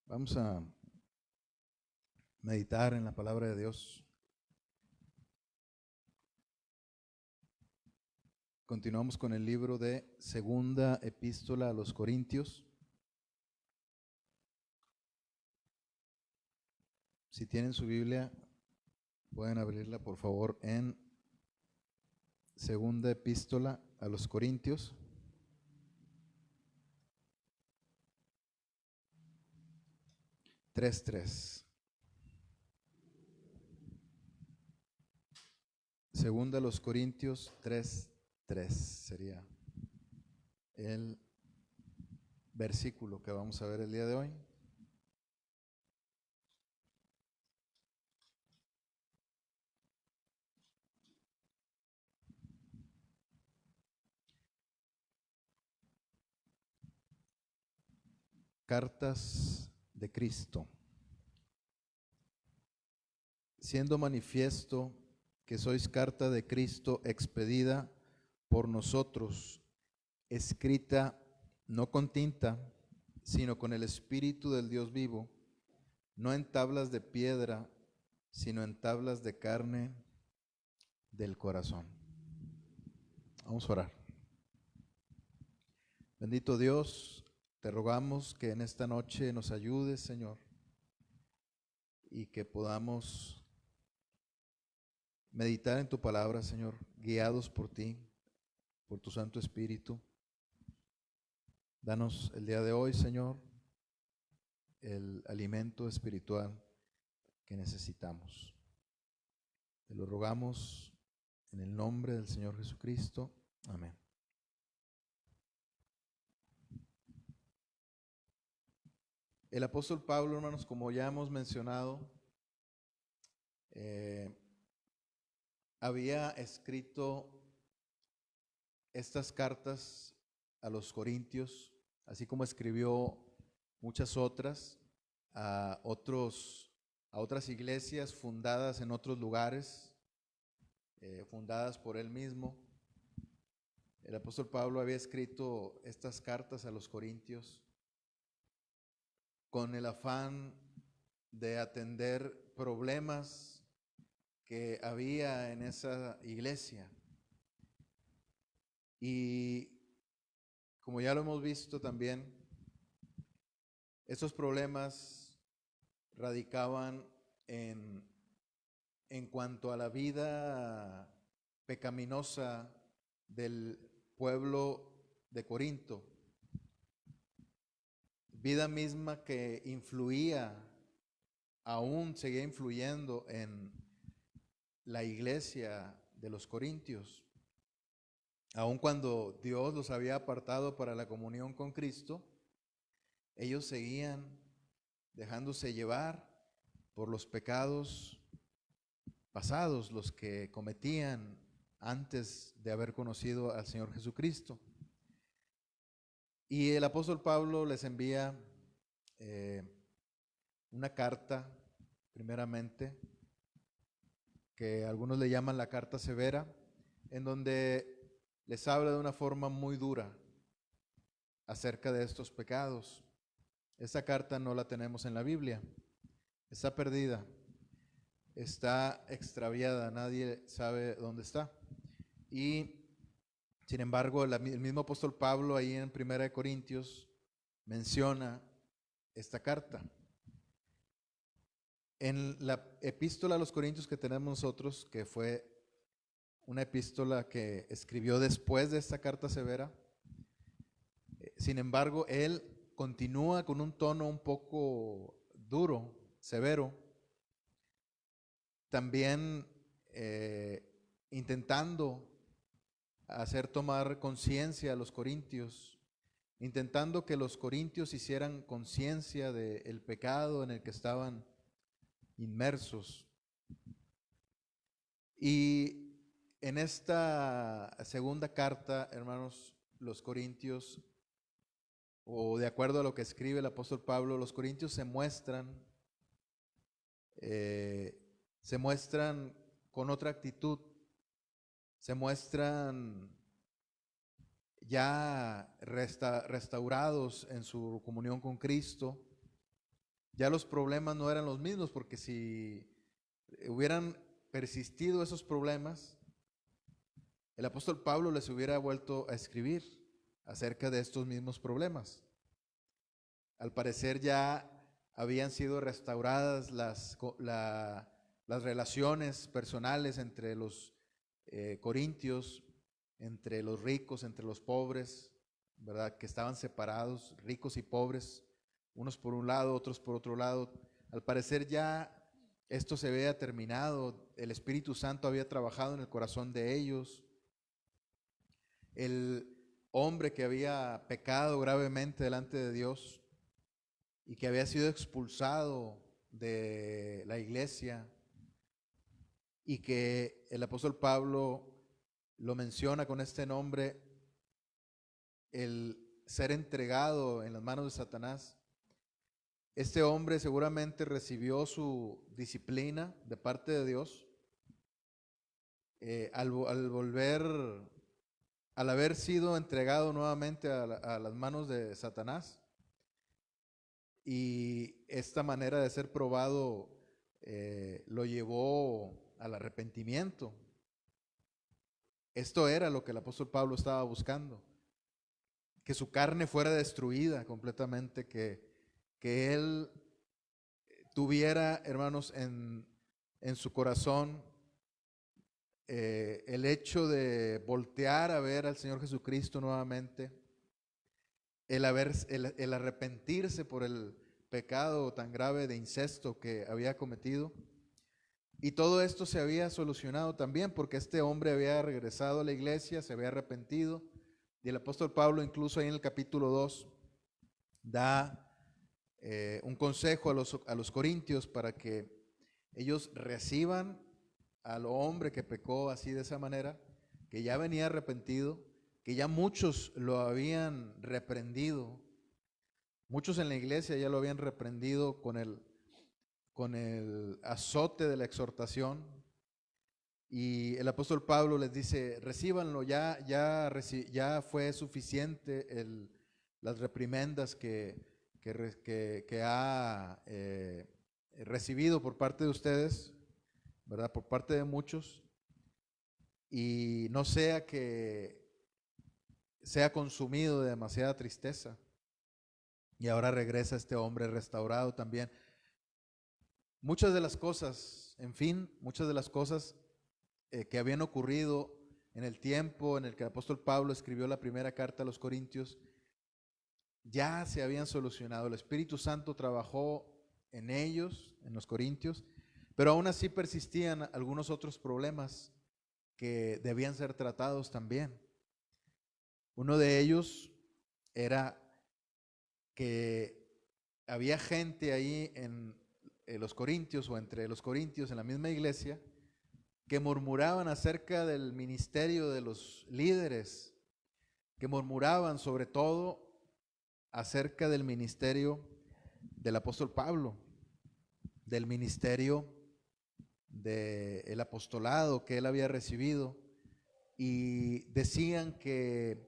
Vamos a meditar en la palabra de Dios. Continuamos con el libro de Segunda Epístola a los Corintios. Si tienen su Biblia, pueden abrirla por favor en Segunda Epístola a los Corintios. Segunda a los Corintios 3:3 sería el versículo que vamos a ver el día de hoy. Cartas de Cristo. Siendo manifiesto que sois carta de Cristo expedida por nosotros, escrita no con tinta, sino con el Espíritu del Dios vivo, no en tablas de piedra, sino en tablas de carne del corazón. Vamos a orar. Bendito Dios, te rogamos que en esta noche nos ayudes, Señor, y que podamos meditar en tu palabra, Señor, guiados por ti, por tu Santo Espíritu. Danos el día de hoy, Señor, el alimento espiritual que necesitamos. Te lo rogamos en el nombre del Señor Jesucristo. Amén. El apóstol Pablo, hermanos, como ya hemos mencionado, había escrito estas cartas a los corintios, así como escribió muchas otras a otras iglesias fundadas en otros lugares, fundadas por él mismo. El apóstol Pablo había escrito estas cartas a los corintios con el afán de atender problemas que había en esa iglesia. Y como ya lo hemos visto también, esos problemas radicaban en cuanto a la vida pecaminosa del pueblo de Corinto, vida misma que aún seguía influyendo en la iglesia de los corintios. Aun cuando Dios los había apartado para la comunión con Cristo, ellos seguían dejándose llevar por los pecados pasados, los que cometían antes de haber conocido al Señor Jesucristo. Y el apóstol Pablo les envía una carta, primeramente, que algunos le llaman la carta severa, en donde les habla de una forma muy dura acerca de estos pecados. Esta carta no la tenemos en la Biblia, está perdida, está extraviada, nadie sabe dónde está. Y sin embargo, el mismo apóstol Pablo ahí en 1 Corintios menciona esta carta. En la epístola a los Corintios que tenemos nosotros, que fue una epístola que escribió después de esta carta severa, sin embargo, él continúa con un tono un poco duro, severo, también intentando hacer tomar conciencia a los corintios, intentando que los corintios hicieran conciencia del pecado en el que estaban inmersos. Y en esta segunda carta, hermanos, los corintios, o de acuerdo a lo que escribe el apóstol Pablo, los corintios se muestran con otra actitud, se muestran ya restaurados en su comunión con Cristo, ya los problemas no eran los mismos, porque si hubieran persistido esos problemas, el apóstol Pablo les hubiera vuelto a escribir acerca de estos mismos problemas. Al parecer ya habían sido restauradas las relaciones personales entre los corintios, entre los ricos, entre los pobres, ¿verdad? Que estaban separados, ricos y pobres, unos por un lado, otros por otro lado. Al parecer ya esto se había terminado, el Espíritu Santo había trabajado en el corazón de ellos. El hombre que había pecado gravemente delante de Dios y que había sido expulsado de la iglesia, y que el apóstol Pablo lo menciona con este nombre, el ser entregado en las manos de Satanás. Este hombre seguramente recibió su disciplina de parte de Dios al haber sido entregado nuevamente a las manos de Satanás. Y esta manera de ser probado lo llevó al arrepentimiento. Esto era lo que el apóstol Pablo estaba buscando, que su carne fuera destruida completamente, que él tuviera, hermanos, en su corazón el hecho de voltear a ver al Señor Jesucristo nuevamente, el arrepentirse por el pecado tan grave de incesto que había cometido. Y todo esto se había solucionado también porque este hombre había regresado a la iglesia, se había arrepentido. Y el apóstol Pablo, incluso ahí en el capítulo 2, da un consejo a los corintios para que ellos reciban al hombre que pecó así de esa manera, que ya venía arrepentido, que ya muchos lo habían reprendido, muchos en la iglesia ya lo habían reprendido con el azote de la exhortación. Y el apóstol Pablo les dice, recíbanlo, ya fue suficiente las reprimendas que ha recibido por parte de ustedes, ¿verdad? Por parte de muchos, y no sea que sea consumido de demasiada tristeza. Y ahora regresa este hombre restaurado también. Muchas de las cosas, muchas de las cosas que habían ocurrido en el tiempo en el que el apóstol Pablo escribió la primera carta a los Corintios, ya se habían solucionado. El Espíritu Santo trabajó en ellos, en los Corintios, pero aún así persistían algunos otros problemas que debían ser tratados también. Uno de ellos era que había gente ahí en los Corintios o entre los Corintios en la misma iglesia que murmuraban acerca del ministerio de los líderes, que murmuraban sobre todo acerca del ministerio del apóstol Pablo, del ministerio del apostolado que él había recibido, y decían que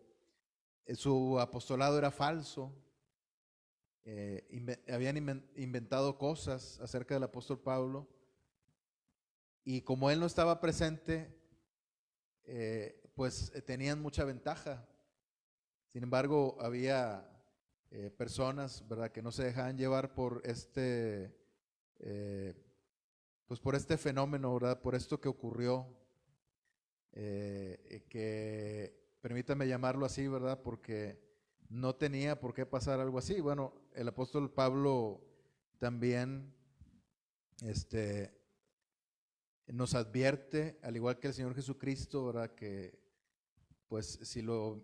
su apostolado era falso. Habían inventado cosas acerca del apóstol Pablo, y como él no estaba presente, pues tenían mucha ventaja. Sin embargo, había personas, ¿verdad?, que no se dejaban llevar por pues por este fenómeno, ¿verdad?, por esto que ocurrió, que permítame llamarlo así, ¿verdad?, porque no tenía por qué pasar algo así. Bueno, el apóstol Pablo también nos advierte, al igual que el Señor Jesucristo, ¿verdad?, que pues si lo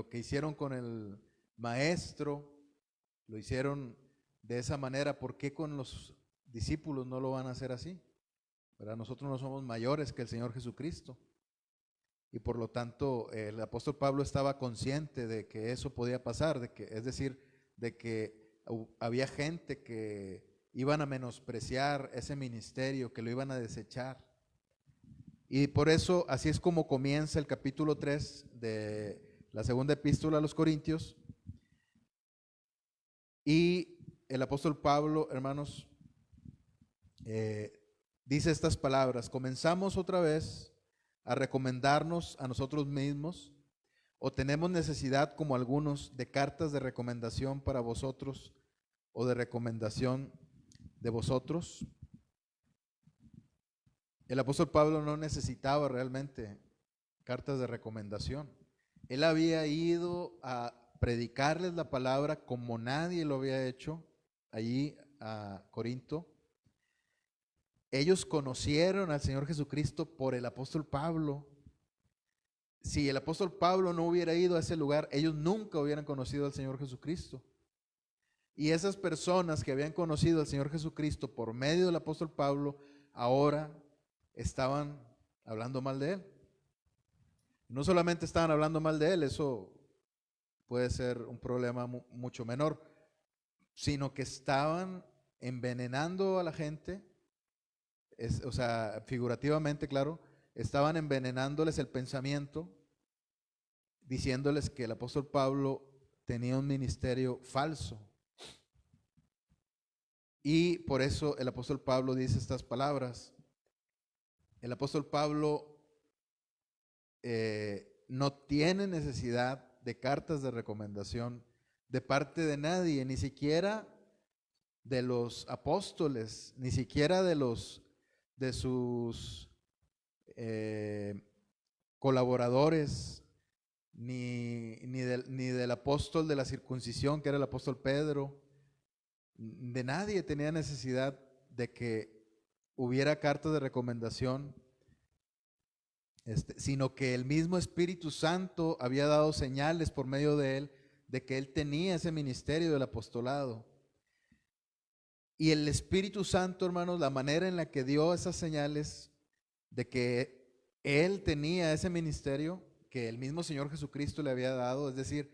que hicieron con el maestro lo hicieron de esa manera, ¿por qué con los discípulos no lo van a hacer así? ¿Verdad? Nosotros no somos mayores que el Señor Jesucristo. Y por lo tanto, el apóstol Pablo estaba consciente de que eso podía pasar, es decir, de que había gente que iban a menospreciar ese ministerio, que lo iban a desechar. Y por eso, así es como comienza el capítulo 3 de la segunda epístola a los Corintios. Y el apóstol Pablo, hermanos, dice estas palabras: comenzamos otra vez a recomendarnos a nosotros mismos, o tenemos necesidad, como algunos, de cartas de recomendación para vosotros o de recomendación de vosotros. El apóstol Pablo no necesitaba realmente cartas de recomendación. Él había ido a predicarles la palabra como nadie lo había hecho allí a Corinto. Ellos conocieron al Señor Jesucristo por el apóstol Pablo. Si el apóstol Pablo no hubiera ido a ese lugar, ellos nunca hubieran conocido al Señor Jesucristo. Y esas personas que habían conocido al Señor Jesucristo por medio del apóstol Pablo, ahora estaban hablando mal de él. No solamente estaban hablando mal de él, eso puede ser un problema mucho menor, sino que estaban envenenando a la gente, o sea, figurativamente, claro, estaban envenenándoles el pensamiento, diciéndoles que el apóstol Pablo tenía un ministerio falso. Y por eso el apóstol Pablo dice estas palabras. El apóstol Pablo no tiene necesidad de cartas de recomendación de parte de nadie, ni siquiera de los apóstoles, ni siquiera de sus colaboradores, ni del apóstol de la circuncisión, que era el apóstol Pedro. De nadie tenía necesidad de que hubiera cartas de recomendación, sino que el mismo Espíritu Santo había dado señales por medio de él de que él tenía ese ministerio del apostolado. Y el Espíritu Santo, hermanos, la manera en la que dio esas señales de que él tenía ese ministerio que el mismo Señor Jesucristo le había dado, es decir,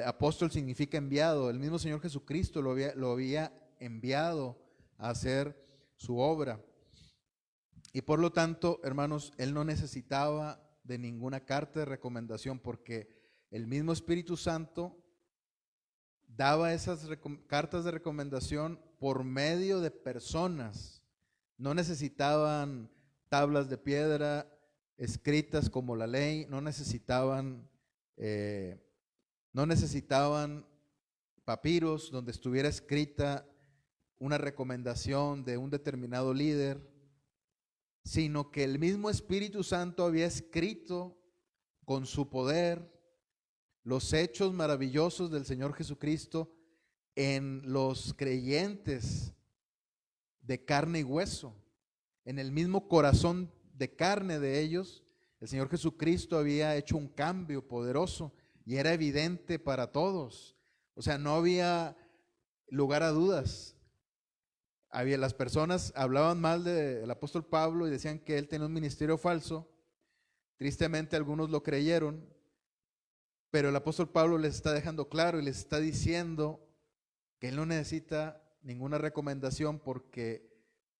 apóstol significa enviado, el mismo Señor Jesucristo lo había enviado a hacer su obra. Y por lo tanto, hermanos, él no necesitaba de ninguna carta de recomendación, porque el mismo Espíritu Santo daba esas cartas de recomendación por medio de personas. No necesitaban tablas de piedra escritas como la ley, no necesitaban papiros donde estuviera escrita una recomendación de un determinado líder, sino que el mismo Espíritu Santo había escrito con su poder los hechos maravillosos del Señor Jesucristo en los creyentes de carne y hueso, en el mismo corazón de carne de ellos. El Señor Jesucristo había hecho un cambio poderoso y era evidente para todos. O sea, no había lugar a dudas. Las personas hablaban mal del apóstol Pablo y decían que él tenía un ministerio falso. Tristemente algunos lo creyeron, pero el apóstol Pablo les está dejando claro y les está diciendo que él no necesita ninguna recomendación, porque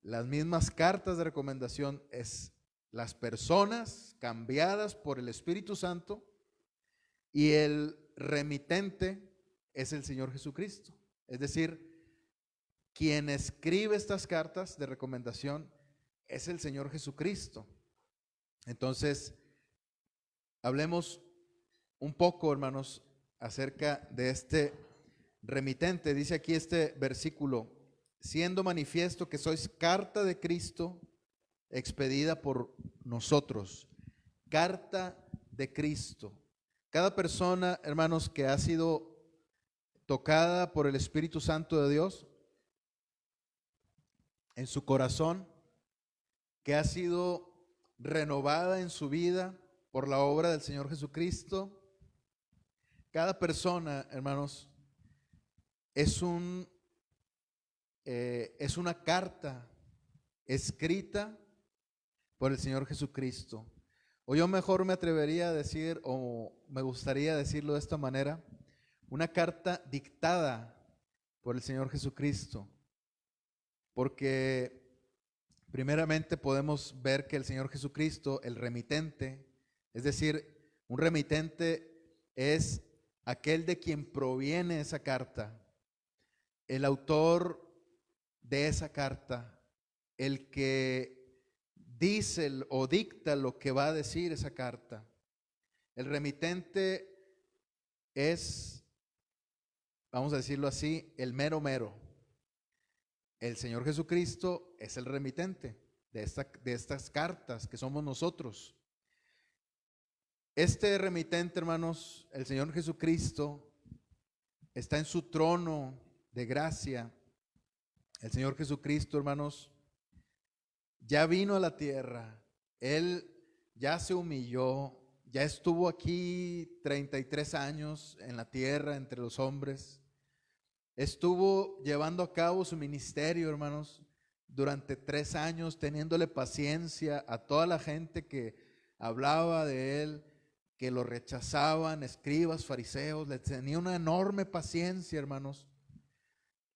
las mismas cartas de recomendación es las personas cambiadas por el Espíritu Santo, y el remitente es el Señor Jesucristo. Es decir, quien escribe estas cartas de recomendación es el Señor Jesucristo. Entonces, hablemos un poco, hermanos, acerca de este remitente. Dice aquí este versículo: siendo manifiesto que sois carta de Cristo expedida por nosotros. Carta de Cristo. Cada persona, hermanos, que ha sido tocada por el Espíritu Santo de Dios en su corazón, que ha sido renovada en su vida por la obra del Señor Jesucristo, cada persona, hermanos, es una carta escrita por el Señor Jesucristo. O yo mejor me atrevería a decir, o me gustaría decirlo de esta manera, una carta dictada por el Señor Jesucristo. Porque primeramente podemos ver que el Señor Jesucristo, el remitente, es decir, un remitente es aquel de quien proviene esa carta. el autor de esa carta, el que dice o dicta lo que va a decir esa carta. El remitente es, vamos a decirlo así, el mero mero. El Señor Jesucristo es el remitente de estas cartas que somos nosotros. Este remitente, hermanos, el Señor Jesucristo, está en su trono de gracia. El Señor Jesucristo, hermanos, ya vino a la tierra. Él ya se humilló, ya estuvo aquí 33 años en la tierra entre los hombres. Estuvo llevando a cabo su ministerio, hermanos, durante 3 años, teniéndole paciencia a toda la gente que hablaba de él, que lo rechazaban, escribas, fariseos. Le tenía una enorme paciencia, hermanos,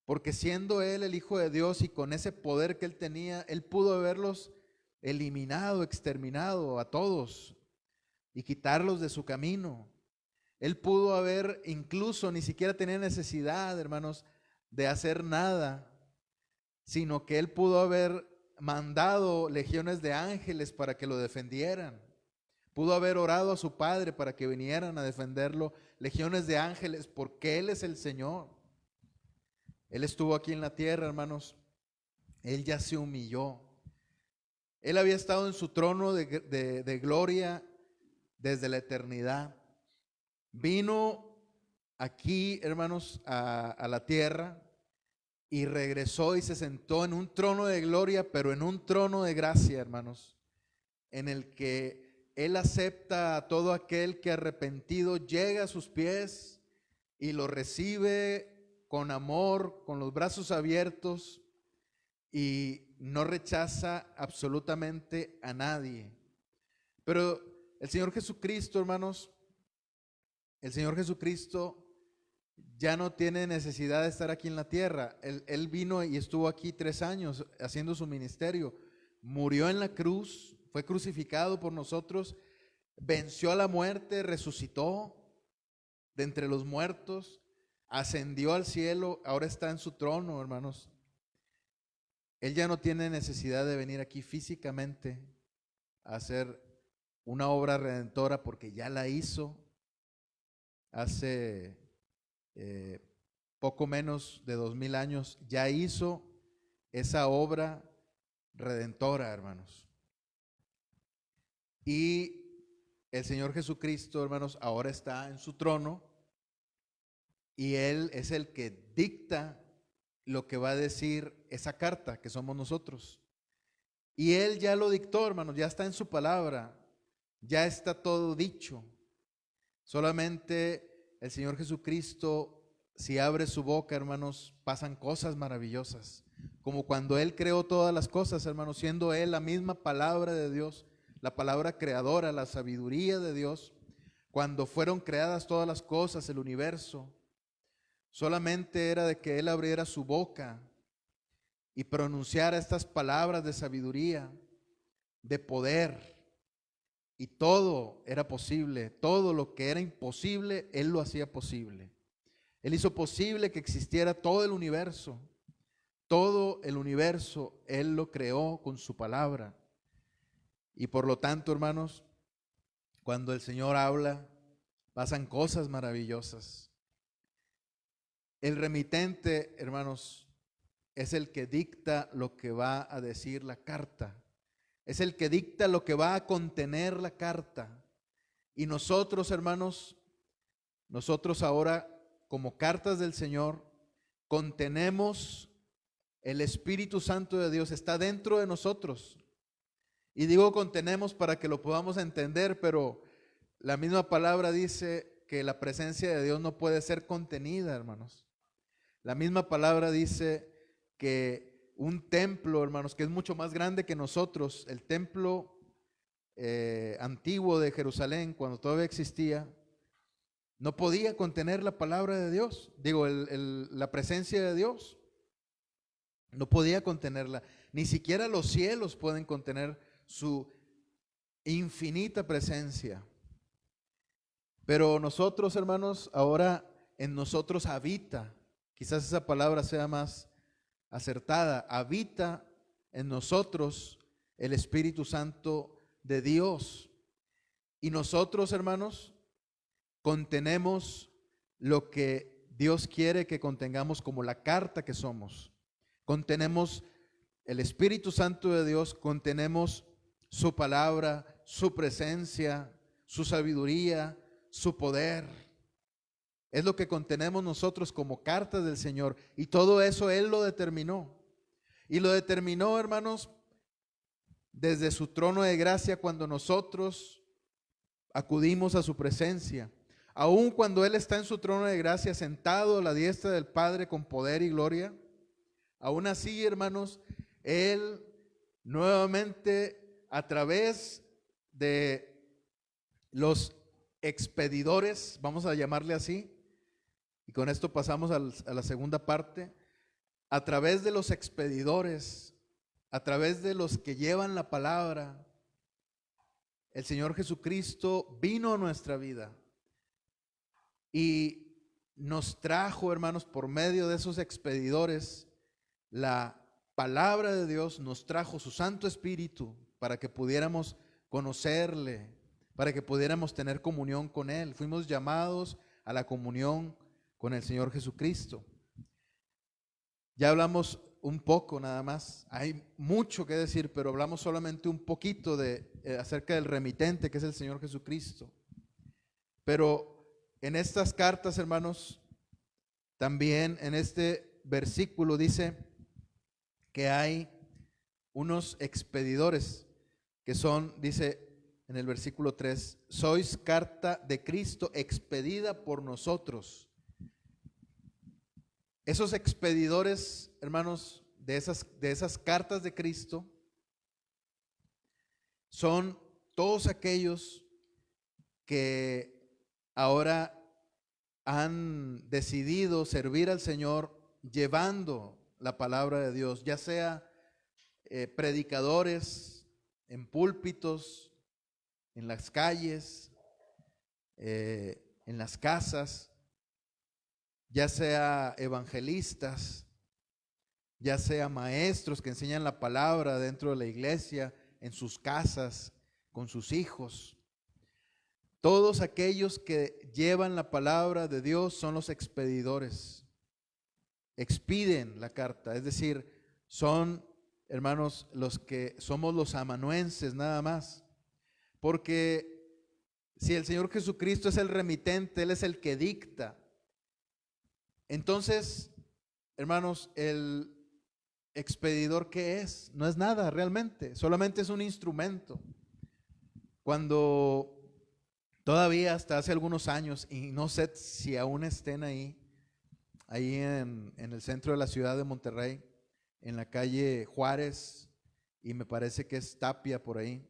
porque siendo él el Hijo de Dios y con ese poder que él tenía, él pudo haberlos eliminado, exterminado a todos y quitarlos de su camino. Él pudo haber, incluso ni siquiera tenía necesidad, hermanos, de hacer nada, sino que él pudo haber mandado legiones de ángeles para que lo defendieran. Pudo haber orado a su Padre para que vinieran a defenderlo, legiones de ángeles, porque Él es el Señor. Él estuvo aquí en la tierra, hermanos. Él ya se humilló. Él había estado en su trono de gloria desde la eternidad. Vino aquí, hermanos, a la tierra y regresó y se sentó en un trono de gloria, pero en un trono de gracia, hermanos, en el que Él acepta a todo aquel que arrepentido llega a sus pies y lo recibe con amor, con los brazos abiertos, y no rechaza absolutamente a nadie. Pero el Señor Jesucristo, hermanos, el Señor Jesucristo ya no tiene necesidad de estar aquí en la tierra. Él vino y estuvo aquí 3 años haciendo su ministerio. Murió en la cruz, fue crucificado por nosotros, venció a la muerte, resucitó de entre los muertos, ascendió al cielo, ahora está en su trono, hermanos. Él ya no tiene necesidad de venir aquí físicamente a hacer una obra redentora, porque ya la hizo hace poco menos de 2000 años, ya hizo esa obra redentora, hermanos. Y el Señor Jesucristo, hermanos, ahora está en su trono y Él es el que dicta lo que va a decir esa carta que somos nosotros. Y Él ya lo dictó, hermanos, ya está en su palabra, ya está todo dicho. Solamente el Señor Jesucristo, si abre su boca, hermanos, pasan cosas maravillosas. Como cuando Él creó todas las cosas, hermanos, siendo Él la misma palabra de Dios, la palabra creadora, la sabiduría de Dios. Cuando fueron creadas todas las cosas, el universo, solamente era de que Él abriera su boca y pronunciara estas palabras de sabiduría, de poder, y todo era posible. Todo lo que era imposible, Él lo hacía posible. Él hizo posible que existiera todo el universo. Todo el universo Él lo creó con su palabra. Y por lo tanto, hermanos, cuando el Señor habla, pasan cosas maravillosas. El remitente, hermanos, es el que dicta lo que va a decir la carta. Es el que dicta lo que va a contener la carta. Y nosotros, hermanos, nosotros ahora, como cartas del Señor, contenemos el Espíritu Santo de Dios, está dentro de nosotros. Y digo contenemos para que lo podamos entender, pero la misma palabra dice que la presencia de Dios no puede ser contenida, hermanos. La misma palabra dice que un templo, hermanos, que es mucho más grande que nosotros, el templo antiguo de Jerusalén, cuando todavía existía, no podía contener la palabra de Dios, la presencia de Dios, no podía contenerla. Ni siquiera los cielos pueden contener su infinita presencia. Pero nosotros, hermanos, ahora en nosotros habita quizás esa palabra sea más acertada. Habita en nosotros el Espíritu Santo de Dios. Y nosotros, hermanos, contenemos lo que Dios quiere que contengamos como la carta que somos. Contenemos el Espíritu Santo de Dios, contenemos su palabra, su presencia, su sabiduría, su poder. Es lo que contenemos nosotros como cartas del Señor. Y todo eso Él lo determinó. Y lo determinó, hermanos, desde su trono de gracia cuando nosotros acudimos a su presencia. Aun cuando Él está en su trono de gracia, sentado a la diestra del Padre con poder y gloria, aún así, hermanos, Él nuevamente a través de los expedidores, vamos a llamarle así, y con esto pasamos a la segunda parte, a través de los expedidores, a través de los que llevan la palabra, el Señor Jesucristo vino a nuestra vida y nos trajo, hermanos, por medio de esos expedidores, la palabra de Dios, nos trajo su Santo Espíritu para que pudiéramos conocerle, para que pudiéramos tener comunión con Él. Fuimos llamados a la comunión con el Señor Jesucristo. Ya hablamos un poco nada más, hay mucho que decir, pero hablamos solamente un poquito acerca del remitente que es el Señor Jesucristo. Pero en estas cartas, hermanos, también en este versículo dice que hay unos expedidores que son, dice en el versículo 3, sois carta de Cristo expedida por nosotros. Esos expedidores, hermanos, de esas cartas de Cristo son todos aquellos que ahora han decidido servir al Señor llevando la palabra de Dios, ya sea predicadores en púlpitos, en las calles, en las casas, ya sea evangelistas, ya sea maestros que enseñan la palabra dentro de la iglesia, en sus casas, con sus hijos. Todos aquellos que llevan la palabra de Dios son los expedidores. Expiden la carta, es decir, son, hermanos, los que somos los amanuenses nada más. Porque si el Señor Jesucristo es el remitente, Él es el que dicta. Entonces, hermanos, el expedidor, ¿qué es? No es nada realmente, solamente es un instrumento. Cuando todavía hasta hace algunos años, y no sé si aún estén ahí en el centro de la ciudad de Monterrey, en la calle Juárez, y me parece que es Tapia por ahí,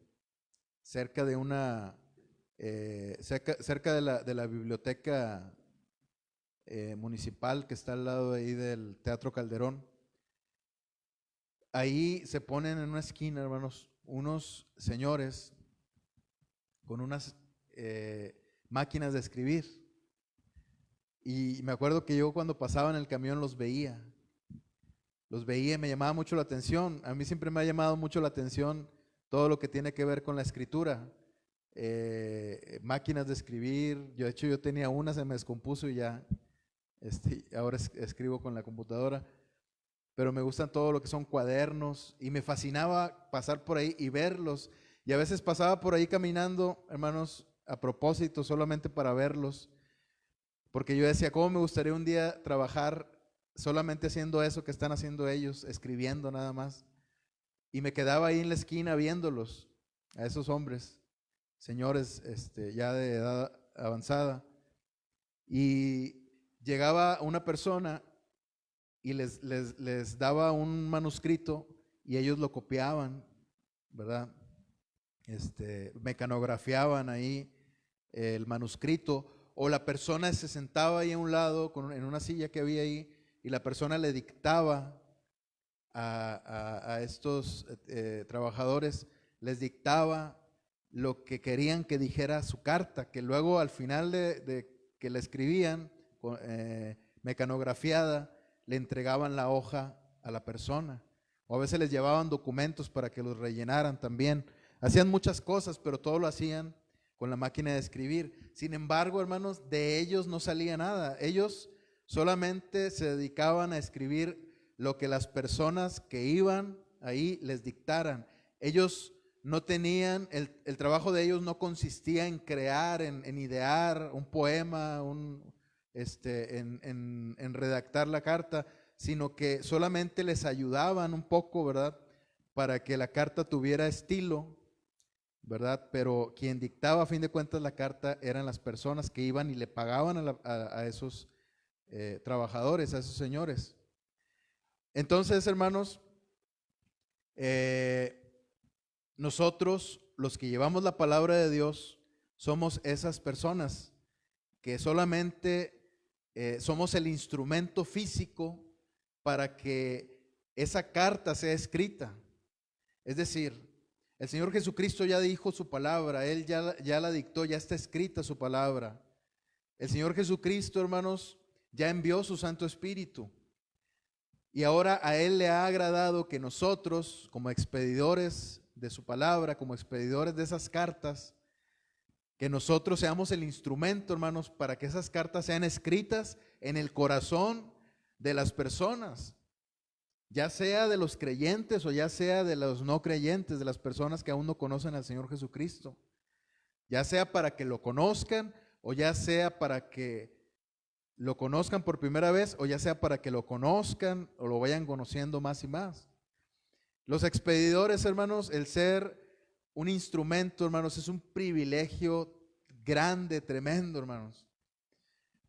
cerca de cerca de la biblioteca municipal que está al lado de ahí del Teatro Calderón. Ahí se ponen en una esquina, hermanos, unos señores con unas máquinas de escribir. Y me acuerdo que yo cuando pasaba en el camión los veía y me llamaba mucho la atención. A mí siempre me ha llamado mucho la atención todo lo que tiene que ver con la escritura. Máquinas de escribir. De hecho, yo tenía una, se me descompuso y ya. Ahora escribo con la computadora, pero me gustan todo lo que son cuadernos y me fascinaba pasar por ahí y verlos, y a veces pasaba por ahí caminando, hermanos, a propósito, solamente para verlos, porque yo decía, ¿cómo me gustaría un día trabajar solamente haciendo eso que están haciendo ellos, escribiendo nada más? Y me quedaba ahí en la esquina viéndolos, a esos hombres, señores ya de edad avanzada, y llegaba una persona y les daba un manuscrito y ellos lo copiaban, ¿verdad? Mecanografiaban ahí el manuscrito, o la persona se sentaba ahí a un lado en una silla que había ahí y la persona le dictaba a estos trabajadores, les dictaba lo que querían que dijera su carta, que luego al final de que la escribían mecanografiada, le entregaban la hoja a la persona. O a veces les llevaban documentos para que los rellenaran también. Hacían muchas cosas, pero todo lo hacían con la máquina de escribir. Sin embargo, hermanos, de ellos no salía nada. Ellos solamente se dedicaban a escribir lo que las personas que iban ahí les dictaran. Ellos no tenían, el trabajo de ellos no consistía en crear, en idear un poema, en redactar la carta, sino que solamente les ayudaban un poco, ¿verdad? Para que la carta tuviera estilo, ¿verdad? Pero quien dictaba a fin de cuentas la carta eran las personas que iban y le pagaban a esos trabajadores, a esos señores. Entonces, hermanos, nosotros, los que llevamos la palabra de Dios, somos esas personas que solamente somos el instrumento físico para que esa carta sea escrita. Es decir, el Señor Jesucristo ya dijo su palabra, Él ya la dictó, ya está escrita su palabra. El Señor Jesucristo, hermanos, ya envió su Santo Espíritu. Y ahora a Él le ha agradado que nosotros, como expedidores de su palabra, como expedidores de esas cartas, que nosotros seamos el instrumento, hermanos, para que esas cartas sean escritas en el corazón de las personas, ya sea de los creyentes o ya sea de los no creyentes, de las personas que aún no conocen al Señor Jesucristo, ya sea para que lo conozcan o ya sea para que lo conozcan por primera vez o ya sea para que lo conozcan o lo vayan conociendo más y más. Los expedidores, hermanos, el ser un instrumento, hermanos, es un privilegio grande, tremendo, hermanos,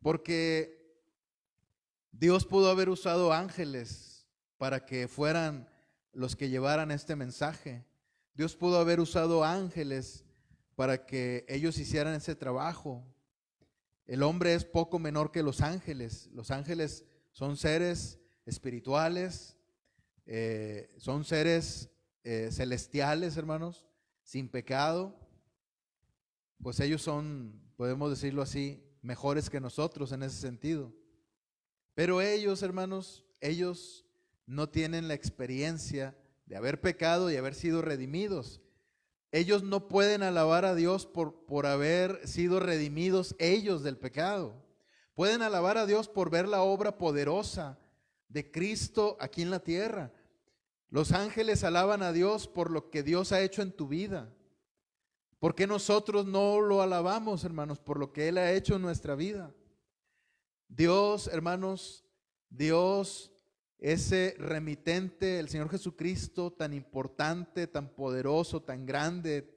porque Dios pudo haber usado ángeles para que fueran los que llevaran este mensaje. Dios pudo haber usado ángeles para que ellos hicieran ese trabajo. El hombre es poco menor que los ángeles. Los ángeles son seres espirituales, son seres celestiales, hermanos, sin pecado. Pues ellos son, podemos decirlo así, mejores que nosotros en ese sentido. Pero ellos, hermanos, ellos no tienen la experiencia de haber pecado y haber sido redimidos. Ellos no pueden alabar a Dios por haber sido redimidos ellos del pecado. Pueden alabar a Dios por ver la obra poderosa de Cristo aquí en la tierra. Los ángeles alaban a Dios por lo que Dios ha hecho en tu vida. ¿Por qué nosotros no lo alabamos, hermanos, por lo que Él ha hecho en nuestra vida? Dios, hermanos, Dios, ese remitente, el Señor Jesucristo, tan importante, tan poderoso, tan grande,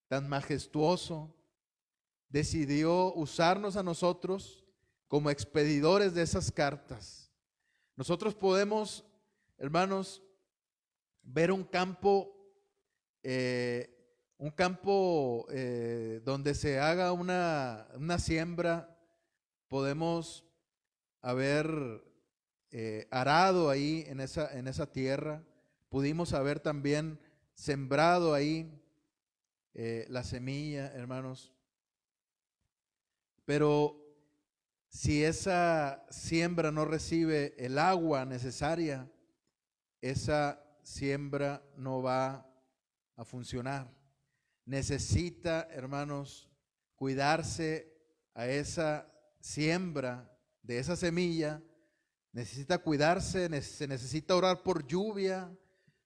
tan majestuoso, decidió usarnos a nosotros como expedidores de esas cartas. Nosotros podemos, hermanos, ver un campo donde se haga una siembra. Podemos haber arado ahí en esa tierra, pudimos haber también sembrado ahí la semilla, hermanos, pero si esa siembra no recibe el agua necesaria, esa siembra no va a funcionar. Necesita, hermanos, cuidarse a esa siembra de esa semilla, necesita cuidarse, se necesita orar por lluvia,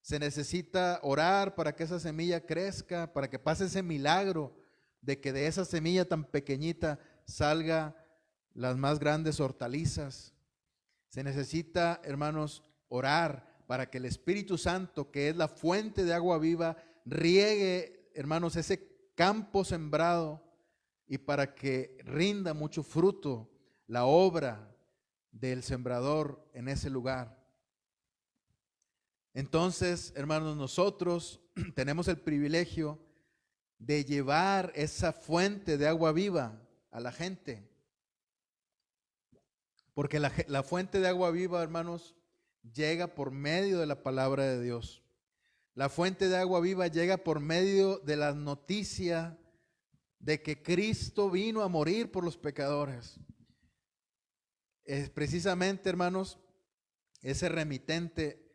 se necesita orar para que esa semilla crezca, para que pase ese milagro de que de esa semilla tan pequeñita salga las más grandes hortalizas. Se necesita, hermanos, orar para que el Espíritu Santo, que es la fuente de agua viva, riegue, hermanos, ese campo sembrado y para que rinda mucho fruto la obra del sembrador en ese lugar. Entonces, hermanos, nosotros tenemos el privilegio de llevar esa fuente de agua viva a la gente. Porque la fuente de agua viva, hermanos, llega por medio de la palabra de Dios. La fuente de agua viva llega por medio de la noticia de que Cristo vino a morir por los pecadores. Precisamente, hermanos, ese remitente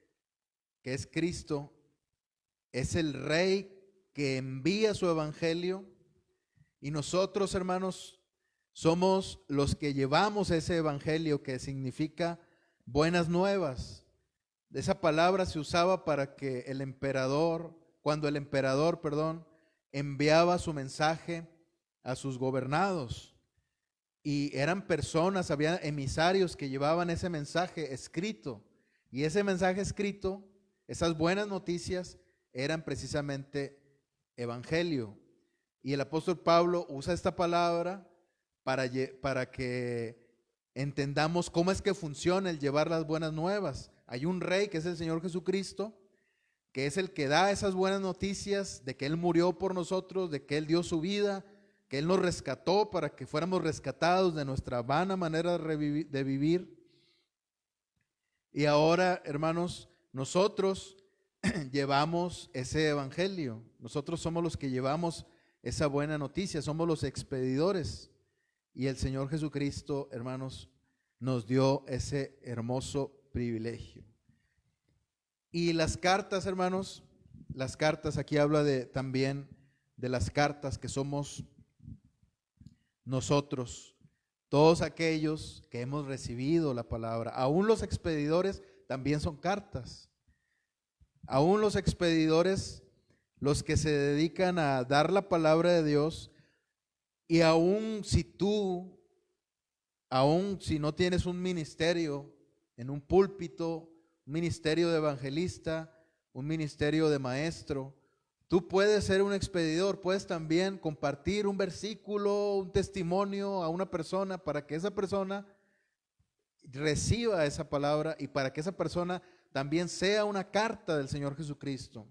que es Cristo, es el Rey que envía su evangelio, y nosotros, hermanos, somos los que llevamos ese evangelio, que significa buenas nuevas. Esa palabra se usaba para que el emperador, cuando el emperador, enviaba su mensaje a sus gobernados, y eran personas, había emisarios que llevaban ese mensaje escrito, y ese mensaje escrito, esas buenas noticias, eran precisamente evangelio. Y el apóstol Pablo usa esta palabra para que entendamos cómo es que funciona el llevar las buenas nuevas. Hay un Rey que es el Señor Jesucristo, que es el que da esas buenas noticias de que Él murió por nosotros, de que Él dio su vida, que Él nos rescató para que fuéramos rescatados de nuestra vana manera de vivir. Y ahora, hermanos, nosotros llevamos ese evangelio. Nosotros somos los que llevamos esa buena noticia, somos los expedidores. Y el Señor Jesucristo, hermanos, nos dio ese hermoso privilegio. Y las cartas, hermanos, las cartas, aquí habla también de las cartas que somos nosotros, todos aquellos que hemos recibido la palabra. Aún los expedidores también son cartas. Aún los expedidores, los que se dedican a dar la palabra de Dios, y aún si no tienes un ministerio en un púlpito, un ministerio de evangelista, un ministerio de maestro, tú puedes ser un expedidor, puedes también compartir un versículo, un testimonio a una persona para que esa persona reciba esa palabra y para que esa persona también sea una carta del Señor Jesucristo.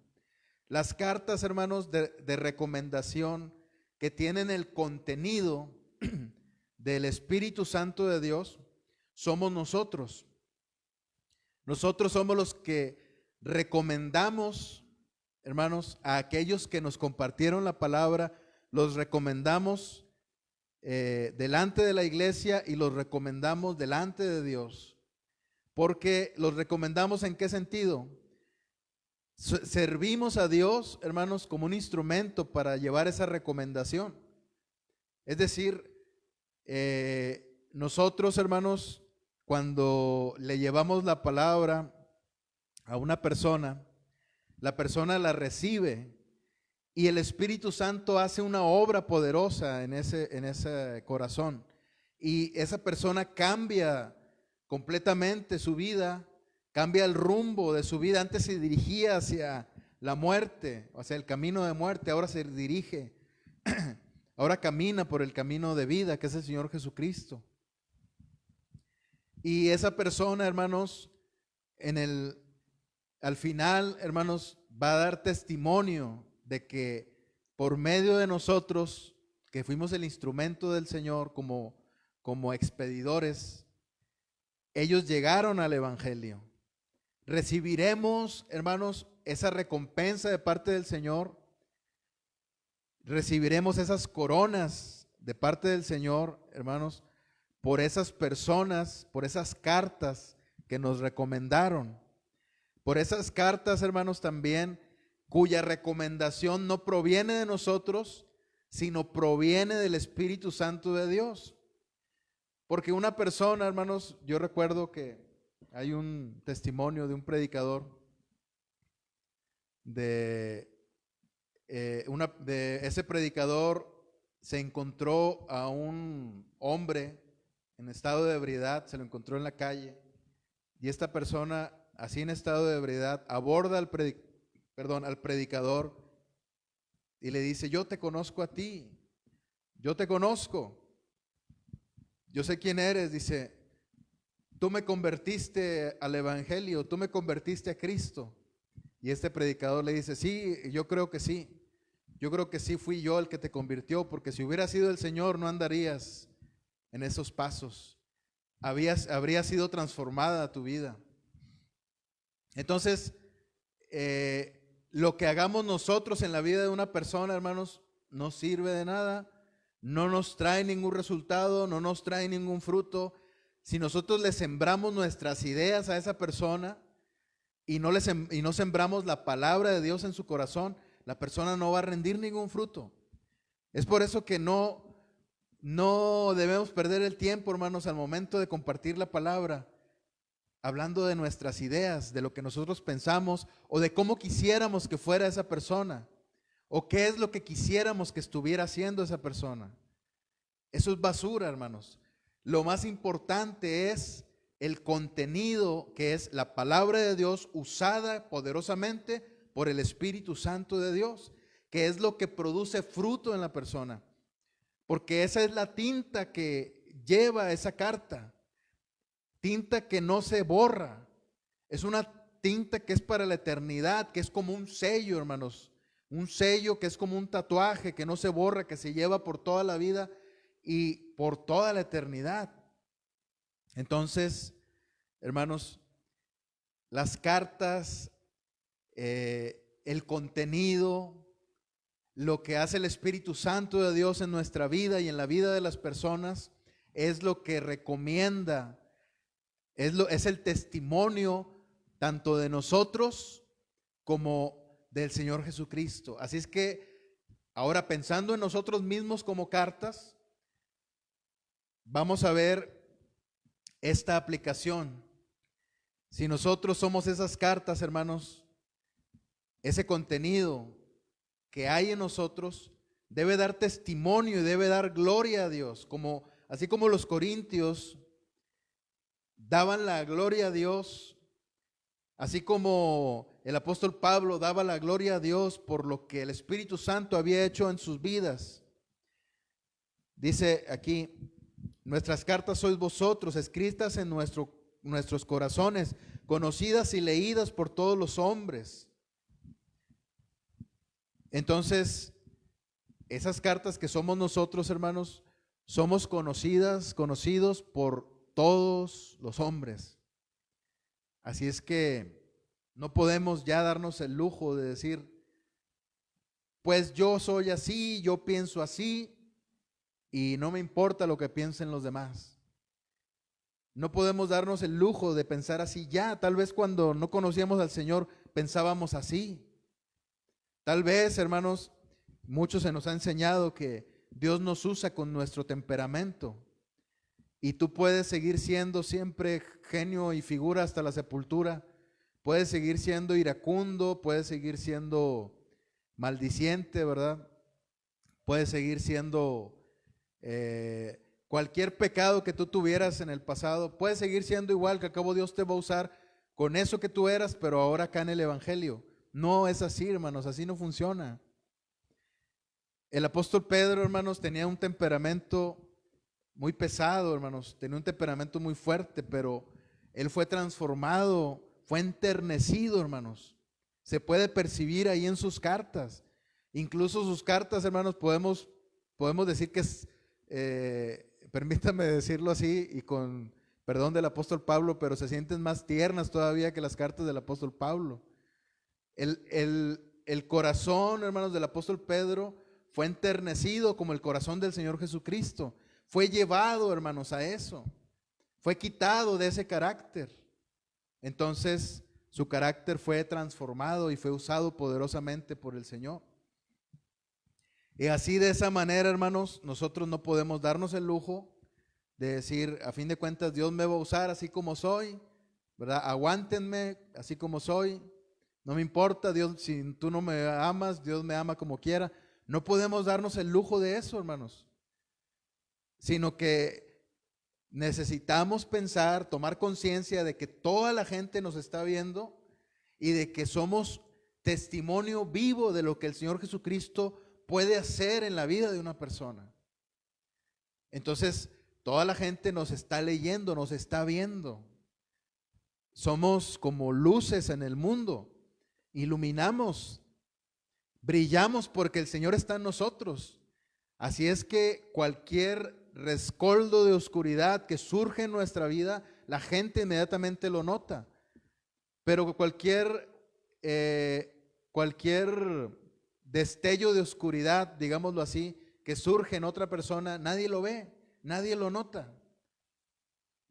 Las cartas, hermanos, de recomendación que tienen el contenido del Espíritu Santo de Dios, somos nosotros. Nosotros somos los que recomendamos, hermanos, a aquellos que nos compartieron la palabra, los recomendamos delante de la iglesia y los recomendamos delante de Dios. Porque los recomendamos ¿en qué sentido? Servimos a Dios, hermanos, como un instrumento para llevar esa recomendación. Es decir, nosotros, hermanos, cuando le llevamos la palabra a una persona, la persona la recibe y el Espíritu Santo hace una obra poderosa en ese corazón, y esa persona cambia completamente su vida, cambia el rumbo de su vida. Antes se dirigía hacia la muerte, hacia el camino de muerte, ahora se dirige, ahora camina por el camino de vida, que es el Señor Jesucristo. Y esa persona, hermanos, al final, hermanos, va a dar testimonio de que por medio de nosotros, que fuimos el instrumento del Señor como expedidores, ellos llegaron al evangelio. Recibiremos, hermanos, esa recompensa de parte del Señor. Recibiremos esas coronas de parte del Señor, hermanos, por esas personas, por esas cartas que nos recomendaron. Por esas cartas, hermanos, también, cuya recomendación no proviene de nosotros, sino proviene del Espíritu Santo de Dios. Porque una persona, hermanos, yo recuerdo que hay un testimonio de un predicador de ese predicador se encontró a un hombre en estado de ebriedad, se lo encontró en la calle, y esta persona, así en estado de ebriedad, aborda al predicador y le dice: yo te conozco a ti, yo te conozco, yo sé quién eres. Dice: tú me convertiste al evangelio, tú me convertiste a Cristo. Y este predicador le dice: sí, yo creo que sí. Yo creo que sí fui yo el que te convirtió, porque si hubiera sido el Señor no andarías en esos pasos. Habría sido transformada tu vida. Entonces, lo que hagamos nosotros en la vida de una persona, hermanos, no sirve de nada, no nos trae ningún resultado, no nos trae ningún fruto, si nosotros le sembramos nuestras ideas a esa persona y no sembramos la palabra de Dios en su corazón, la persona no va a rendir ningún fruto. Es por eso que no debemos perder el tiempo, hermanos, al momento de compartir la palabra, hablando de nuestras ideas, de lo que nosotros pensamos o de cómo quisiéramos que fuera esa persona o qué es lo que quisiéramos que estuviera haciendo esa persona. Eso es basura, hermanos. Lo más importante es el contenido, que es la palabra de Dios usada poderosamente por el Espíritu Santo de Dios, que es lo que produce fruto en la persona. Porque esa es la tinta que lleva esa carta, tinta que no se borra. Es una tinta que es para la eternidad, que es como un sello, hermanos. Un sello que es como un tatuaje, que no se borra, que se lleva por toda la vida y por toda la eternidad. Entonces, hermanos, las cartas, el contenido, lo que hace el Espíritu Santo de Dios en nuestra vida y en la vida de las personas, es lo que recomienda, es el testimonio tanto de nosotros como del Señor Jesucristo. Así es que ahora, pensando en nosotros mismos como cartas, vamos a ver esta aplicación. Si nosotros somos esas cartas, hermanos, ese contenido que hay en nosotros debe dar testimonio y debe dar gloria a Dios, así como los corintios daban la gloria a Dios, así como el apóstol Pablo daba la gloria a Dios por lo que el Espíritu Santo había hecho en sus vidas. Dice aquí: nuestras cartas sois vosotros, escritas en nuestros corazones, conocidas y leídas por todos los hombres. Entonces, esas cartas que somos nosotros, hermanos, somos conocidos por todos los hombres. Así es que no podemos ya darnos el lujo de decir, pues yo soy así, yo pienso así, y no me importa lo que piensen los demás. No podemos darnos el lujo de pensar así ya. Tal vez cuando no conocíamos al Señor pensábamos así. Tal vez, hermanos, muchos se nos ha enseñado que Dios nos usa con nuestro temperamento. Y tú puedes seguir siendo siempre genio y figura hasta la sepultura. Puedes seguir siendo iracundo, puedes seguir siendo maldiciente, ¿verdad? Puedes seguir siendo cualquier pecado que tú tuvieras en el pasado. Puedes seguir siendo igual, que al cabo Dios te va a usar con eso que tú eras, pero ahora acá en el Evangelio. No es así, hermanos, así no funciona. El apóstol Pedro, hermanos, tenía un temperamento muy pesado, hermanos, tenía un temperamento muy fuerte, pero él fue transformado, fue enternecido, hermanos. Se puede percibir ahí en sus cartas. Incluso sus cartas, hermanos, podemos decir que es, permítame decirlo así y con perdón del apóstol Pablo, pero se sienten más tiernas todavía que las cartas del apóstol Pablo. El corazón, hermanos, del apóstol Pedro fue enternecido como el corazón del Señor Jesucristo. Fue llevado, hermanos, a eso. Fue quitado de ese carácter. Entonces, su carácter fue transformado y fue usado poderosamente por el Señor. Y así, de esa manera, hermanos, nosotros no podemos darnos el lujo de decir, a fin de cuentas, Dios me va a usar así como soy, ¿verdad? Aguántenme así como soy. No me importa, Dios, si tú no me amas, Dios me ama como quiera. No podemos darnos el lujo de eso, hermanos. Sino que necesitamos pensar, tomar conciencia de que toda la gente nos está viendo y de que somos testimonio vivo de lo que el Señor Jesucristo puede hacer en la vida de una persona. Entonces, toda la gente nos está leyendo, nos está viendo. Somos como luces en el mundo. Iluminamos, brillamos porque el Señor está en nosotros. Así es que cualquier rescoldo de oscuridad que surge en nuestra vida, la gente inmediatamente lo nota. Pero cualquier destello de oscuridad, digámoslo así, que surge en otra persona, nadie lo ve, nadie lo nota.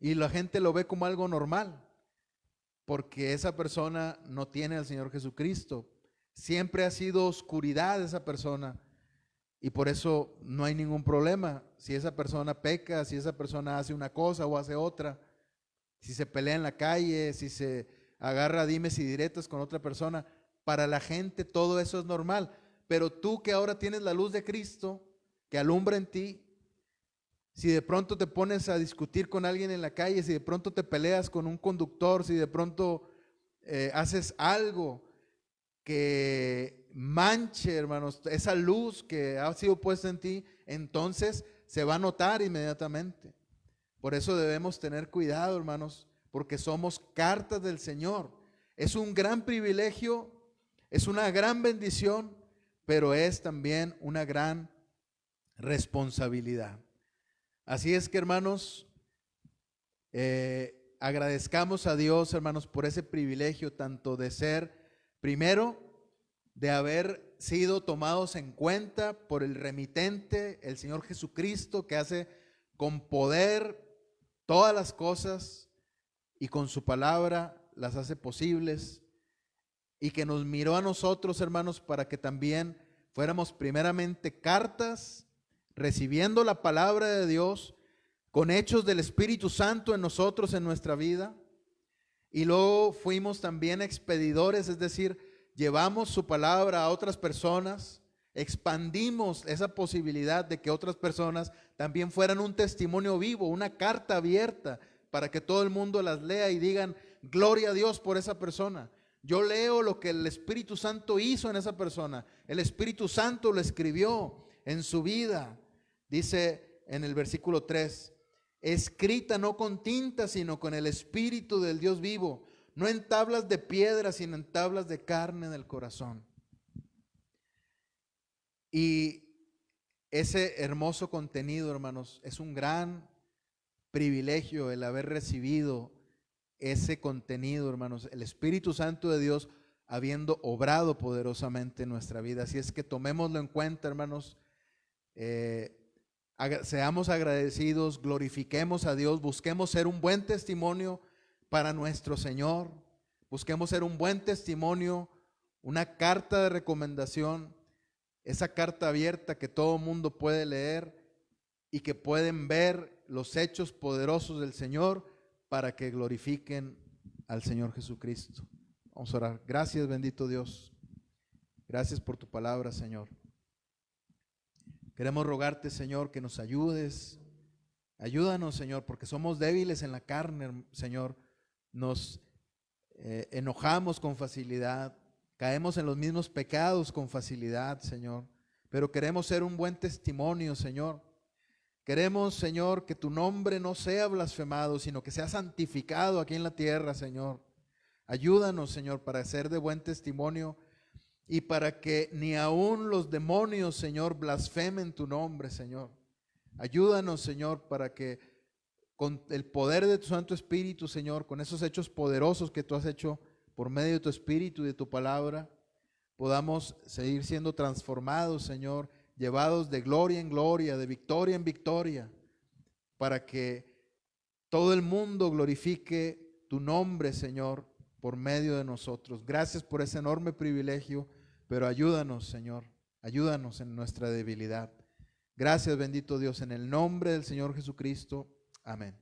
y la gente lo ve como algo normal, porque esa persona no tiene al Señor Jesucristo. Siempre ha sido oscuridad esa persona, y por eso no hay ningún problema. Si esa persona peca, si esa persona hace una cosa o hace otra, si se pelea en la calle, si se agarra dimes y diretes con otra persona, para la gente todo eso es normal. Pero tú que ahora tienes la luz de Cristo, que alumbra en ti, si de pronto te pones a discutir con alguien en la calle, si de pronto te peleas con un conductor, si de pronto haces algo que manche, hermanos, esa luz que ha sido puesta en ti, entonces se va a notar inmediatamente. Por eso debemos tener cuidado, hermanos, porque somos cartas del Señor. Es un gran privilegio, es una gran bendición, pero es también una gran responsabilidad. Así es que, hermanos, agradezcamos a Dios, hermanos, por ese privilegio tanto de ser, primero, de haber sido tomados en cuenta por el remitente, el Señor Jesucristo, que hace con poder todas las cosas y con su palabra las hace posibles, y que nos miró a nosotros, hermanos, para que también fuéramos primeramente cartas, recibiendo la palabra de Dios, con hechos del Espíritu Santo en nosotros, en nuestra vida, y luego fuimos también expedidores, es decir, llevamos su palabra a otras personas, expandimos esa posibilidad de que otras personas también fueran un testimonio vivo, una carta abierta, para que todo el mundo las lea y digan, gloria a Dios por esa persona. Yo leo lo que el Espíritu Santo hizo en esa persona. El Espíritu Santo lo escribió en su vida. Dice en el versículo 3, escrita no con tinta, sino con el Espíritu del Dios vivo, no en tablas de piedra, sino en tablas de carne del corazón. Y ese hermoso contenido, hermanos, es un gran privilegio el haber recibido ese contenido, hermanos, el Espíritu Santo de Dios habiendo obrado poderosamente en nuestra vida. Así es que tomémoslo en cuenta, hermanos, seamos agradecidos, glorifiquemos a Dios, busquemos ser un buen testimonio para nuestro Señor, busquemos ser un buen testimonio, una carta de recomendación, esa carta abierta que todo mundo puede leer y que pueden ver los hechos poderosos del Señor para que glorifiquen al Señor Jesucristo. Vamos a orar. Gracias, bendito Dios. Gracias por tu palabra, Señor. Queremos rogarte, Señor, que nos ayudes. Ayúdanos, Señor, porque somos débiles en la carne, Señor. Nos enojamos con facilidad, caemos en los mismos pecados con facilidad, Señor. Pero queremos ser un buen testimonio, Señor. Queremos, Señor, que tu nombre no sea blasfemado, sino que sea santificado aquí en la tierra, Señor. Ayúdanos, Señor, para ser de buen testimonio y para que ni aun los demonios, Señor, blasfemen tu nombre, Señor. Ayúdanos, Señor, para que con el poder de tu Santo Espíritu, Señor, con esos hechos poderosos que tú has hecho por medio de tu Espíritu y de tu palabra, podamos seguir siendo transformados, Señor, llevados de gloria en gloria, de victoria en victoria, para que todo el mundo glorifique tu nombre, Señor, por medio de nosotros. Gracias por ese enorme privilegio, pero ayúdanos, Señor, ayúdanos en nuestra debilidad. Gracias, bendito Dios, en el nombre del Señor Jesucristo. Amén.